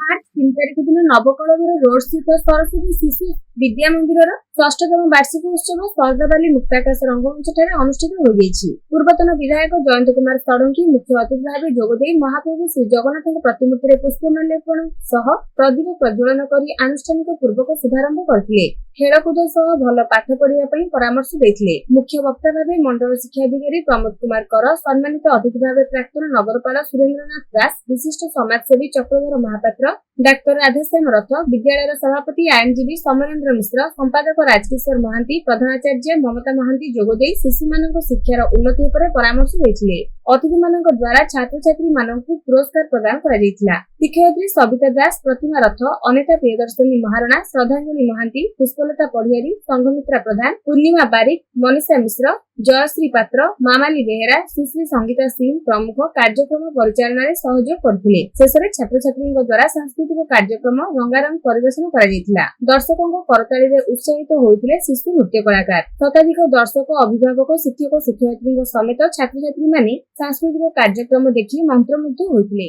मार्च 3 तारिख दिन नवकलवर रोड स्थित सरस्वती शिशु विद्या मंदिर षष्ठतम वार्षिक उत्सव सरदाबाली मुक्ताकाश रंगमंच अनुष्ठित हो जाइछि। पूर्वतन विधायक जयंत कुमार षडंगी मुख्य अतिथि भाव जोगदे महाप्रभु श्री जगन्नाथ प्रतिमूर्ति पुष्पमाल्यार्पण सह प्रदीप प्रज्वलन कर आनुष्ठानिक पूर्वक शुभारंभ करथिले। खेलकूद सह भल पाठ पढ़िया परामर्श देथिले। मुख्य वक्ता भाव मंडल शिक्षा अधिकारी प्रमोद कुमार कर, सम्मानित अतिथि भाव प्राक्तन नगरपाल सुरेन्द्रनाथ दास, विशिष्ट समाजसेवी चक्रधर महापात्र, डाक्टर राधेश्याम रथ, विद्यालय सभापति आईनजीवी समरेन्द्र मिश्र, संपादक राजकिशोर महांती, प्रधानाचार्य ममता महांती जोगदे शिशु मानक शिक्षार उन्नति उपरे परामर्श देथिले। अतिथि मानक द्वारा छात्र छात्री मानकु पुरस्कार प्रदान करा जायतिला। शिक्षयित्री सविता दास, प्रतिमा रथ, अनिता प्रियदर्शनी महारणा, श्रद्धांजलि महांती, पुष्पलता पढ़ियारी, संघमित्रा प्रधान, पूर्णिमा बारिक, मनीषा मिश्र, जयश्री पात्र, मामाली बेहेरा, सुश्री संगीता सिंह प्रमुख कार्यक्रम परिचालन में सहयोग करथिले। शेषरे छात्र छात्री द्वारा सांस्कृतिक कार्यक्रम रंगारंग परिवेशन करा जायतिला। दर्शकों करताली रे उत्साहित होइथिले शिशु नृत्य कलाकार। शताधिक दर्शक, अभिभावक, शिक्षक शिक्षयित्री समेत छात्र छात्री माने सांस्कृतिक कार्यक्रम देखि मंत्रमुग्ध होइथिले।